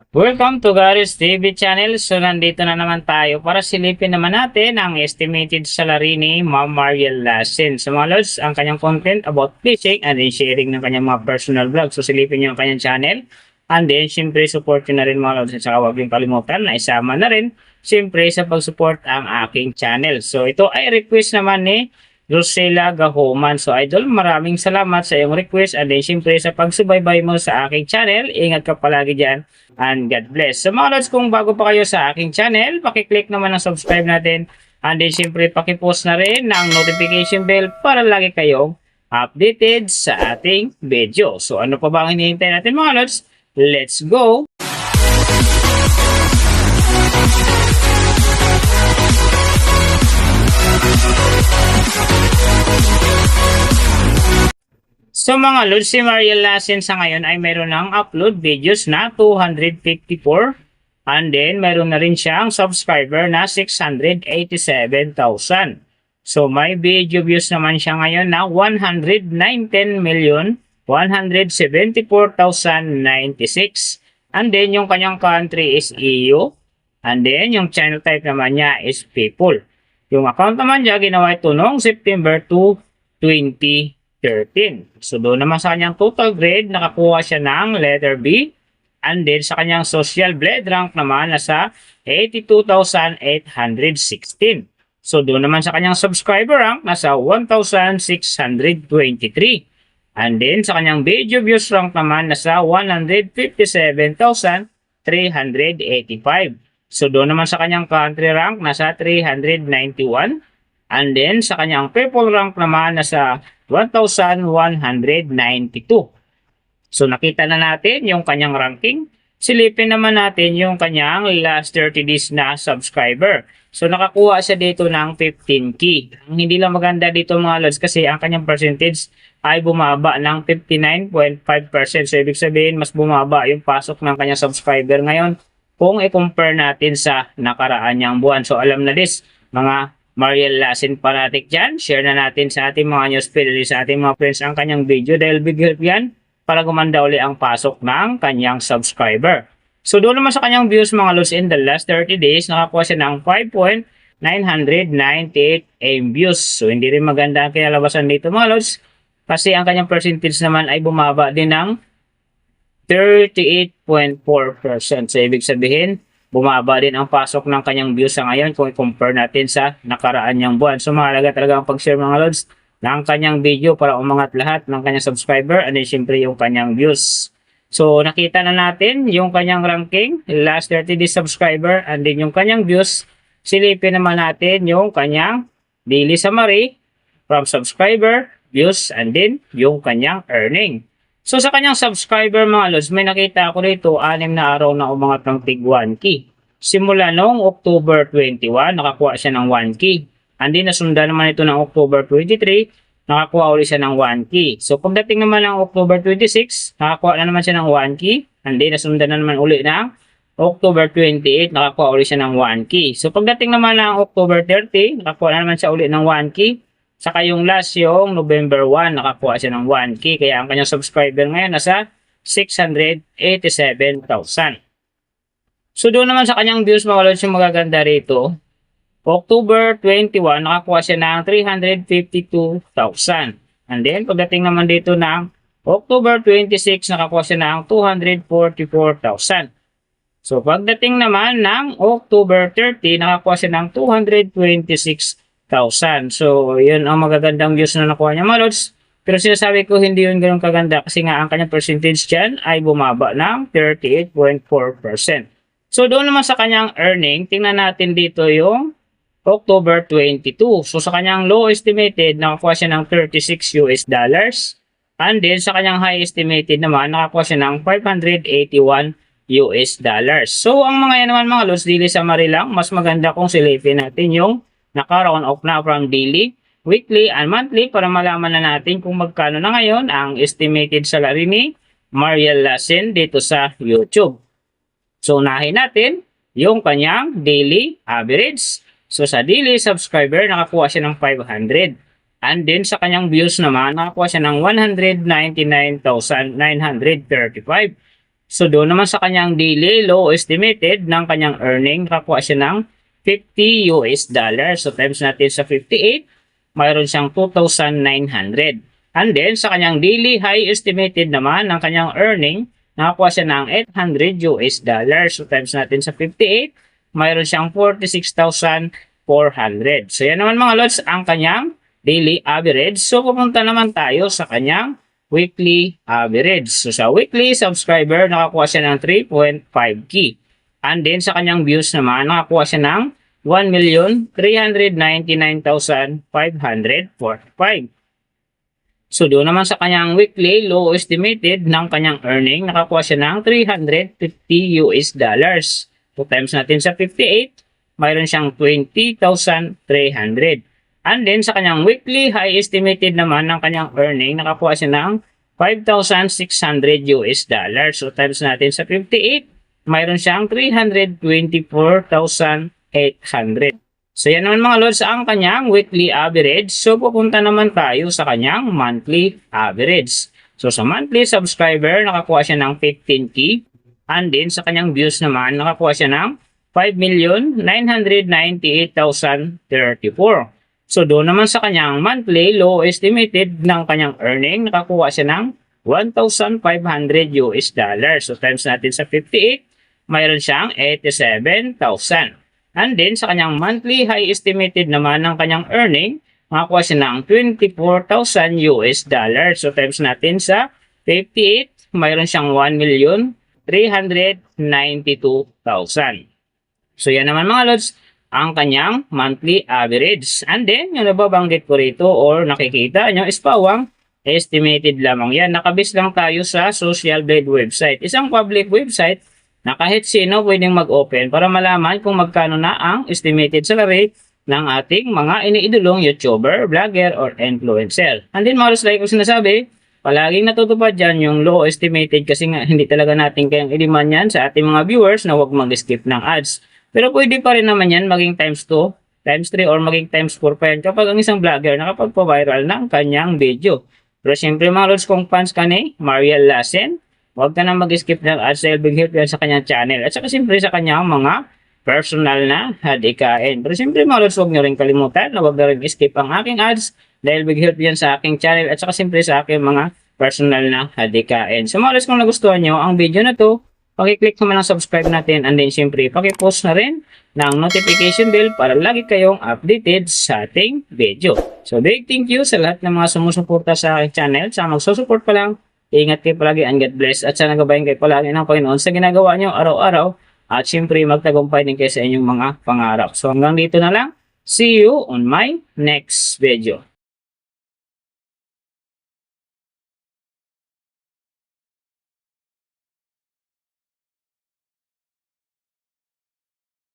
Welcome to Garis TV channel. So nandito na naman tayo para silipin naman natin ang estimated salary ni Ma'am Mariel Lassen. So mga lods, ang kanyang content about fishing and then sharing ng kanyang mga personal vlog. So silipin niyo ang kanyang channel. And then syempre support nyo na rin mga lods. At saka huwag yung kalimutan na isama na rin syempre sa pag-support ang aking channel. So ito ay request naman ni Rosela Gahoman. So idol, maraming salamat sa iyong request and then syempre sa pagsubaybay mo sa aking channel. Ingat ka palagi dyan and God bless. So mga lods, kung bago pa kayo sa aking channel, pakiclick naman ang subscribe natin and then syempre pakipost na rin ng notification bell para lagi kayong updated sa ating video. So ano pa ba ang hinihintay natin mga lods? Let's go! So mga lods, si Mariel Lassen sa ngayon ay mayroon ng upload videos na 254 and then mayroon na rin siyang subscriber na 687,000. So may video views naman siya ngayon na 119,174,096 and then yung kanyang country is EU and then yung channel type naman niya is people. Yung account naman niya ginawa ito noong September 2, 2013. So doon naman sa kanyang total grade, nakakuha siya ng letter B. And then sa kanyang social blade rank naman nasa 82,816. So doon naman sa kanyang subscriber rank nasa 1,623. And then sa kanyang video views rank naman nasa 157,385. So doon naman sa kanyang country rank nasa 391. And then sa kanyang people rank naman nasa 1,192. So nakita na natin yung kanyang ranking. Silipin naman natin yung kanyang last 30 days na subscriber. So nakakuha siya dito ng 15k. Ang hindi lang maganda dito mga lods kasi ang kanyang percentage ay bumaba ng 59.5%. So ibig sabihin mas bumaba yung pasok ng kanyang subscriber ngayon kung i-compare natin sa nakaraan niyang buwan. So alam na this mga Mariel Lassen fanatic dyan, share na natin sa ating mga newsfeed, sa ating mga friends ang kanyang video dahil big help yan para gumanda uli ang pasok ng kanyang subscriber. So doon naman sa kanyang views mga lods in the last 30 days, nakakuha siya ng 5.998 AM views. So hindi rin maganda ang kinalabasan dito mga lods kasi ang kanyang percentage naman ay bumaba din ng 38.4%. So ibig sabihin, bumaba din ang pasok ng kanyang views sa ngayon kung i-compare natin sa nakaraan niyang buwan. So mahalaga talaga ang pag-share mga lods ng kanyang video para umangat lahat ng kanyang subscriber and then syempre yung kanyang views. So nakita na natin yung kanyang ranking, last 30 days subscriber and then yung kanyang views. Silipin naman natin yung kanyang daily summary from subscriber, views and then yung kanyang earning. So sa kanyang subscriber mga lods, may nakita ako dito 6 na araw na umangat ng tig 1k. Simula noong October 21, nakakuha siya ng 1k. And then nasundan naman ito ng October 23, nakakuha ulit siya ng 1k. So pagdating naman ng October 26, nakakuha na naman siya ng 1k. And then nasundan na naman ulit ng October 28, nakakuha ulit siya ng 1k. So pagdating naman ng October 30, nakakuha na naman siya ulit ng 1k. Saka yung last yung November 1, nakakuha siya ng 1k. Kaya ang kanyang subscriber ngayon nasa 687,000. So doon naman sa kanyang views mga lods yung magaganda rito. October 21, nakakuha siya ng 352,000. And then pagdating naman dito ng October 26, nakakuha siya ng 244,000. So pagdating naman ng October 30, nakakuha siya ng 226,000. So, yun ang magagandang views na nakuha niya mga lods. Pero sinasabi ko hindi yun ganun kaganda kasi nga ang kanyang percentage dyan ay bumaba ng 38.4%. So, doon naman sa kanyang earning, tingnan natin dito yung October 22. So, sa kanyang low estimated, nakakuha siya ng $36 US. And then, sa kanyang high estimated naman, nakakuha siya ng $581 US. So, ang mga yan naman mga lods, daily summary lang. Mas maganda kung silipin natin yung naka-round off na from daily, weekly, and monthly para malaman na natin kung magkano na ngayon ang estimated salary ni Mariel Lassen dito sa YouTube. So, unahin natin yung kanyang daily average. So, sa daily subscriber, nakakuha siya ng 500. And then sa kanyang views naman, nakakuha siya ng 199,935. So doon naman sa kanyang daily low estimated ng kanyang earning, nakakuha siya ng $50 US. So times natin sa 58, mayroon siyang 2,900. And then sa kanyang daily high estimated naman ng kanyang earning, nakakuha siya ng $800 US. So times natin sa 58, mayroon siyang 46,400. So yan naman mga lods ang kanyang daily average. So pupunta naman tayo sa kanyang weekly average. So sa weekly subscriber, nakakuha siya ng 3.5K. And then sa kanyang views naman, nakakuha siya ng 1,399,545. So doon naman sa kanyang weekly low estimated ng kanyang earning, nakakuha siya ng $350 US. So times natin sa 58, mayroon siyang 20,300. And then sa kanyang weekly high estimated naman ng kanyang earning, nakakuha siya ng $5,600 US. So times natin sa 58, mayroon siyang 324,800. So yan naman mga lods ang kanyang weekly average. So pupunta naman tayo sa kanyang monthly average. So sa monthly subscriber, nakakuha siya ng 15K. And then sa kanyang views naman, nakakuha siya ng 5,998,034. So doon naman sa kanyang monthly low estimated ng kanyang earning, nakakuha siya ng $1,500 US. So times natin sa 58, mayroon siyang 87,000. And then sa kanyang monthly high estimated naman ng kanyang earning, nakakuha siya ng $24,000 US. So times natin sa 58, mayroon siyang 1,392,000. So yan naman mga lods ang kanyang monthly average. And then, yung nababanggit ko rito or nakikita nyo is pawang estimated lamang yan. Nakabase lang tayo sa Social Blade website. Isang public website na kahit sino pwedeng mag-open para malaman kung magkano na ang estimated salary ng ating mga iniidolong YouTuber, vlogger, or influencer. And then, maros like ko sinasabi, palaging natutupad dyan yung low estimated kasi nga hindi talaga natin kayang iliman yan sa ating mga viewers na huwag mag-skip ng ads. Pero pwede pa rin naman yan maging times 2, times 3, or maging times 4 pa yan kapag ang isang vlogger nakapagpa-viral ng kanyang video. Pero siyempre mga lods, kung fans ka ni Mariel Lassen, huwag ka na mag-skip ng ads dahil big help yan sa kanyang channel. At saka siyempre sa kanyang mga personal na hadikain. Pero siyempre mga lods, huwag nyo rin kalimutan na huwag na rin skip ang aking ads dahil big help yan sa aking channel at saka siyempre sa aking mga personal na hadikain. So mga lods, kung nagustuhan nyo ang video na to, paki-click naman ang subscribe natin and then syempre paki-post na rin ng notification bell para lagi kayong updated sa ating video. So big thank you sa lahat ng mga sumusuporta sa aking channel. Sa magsusupport pa lang, ingat kayo palagi and God bless at sana gabayan kayo palagi ng Panginoon sa ginagawa nyo araw-araw at syempre magtagumpay din kayo sa inyong mga pangarap. So hanggang dito na lang. See you on my next video.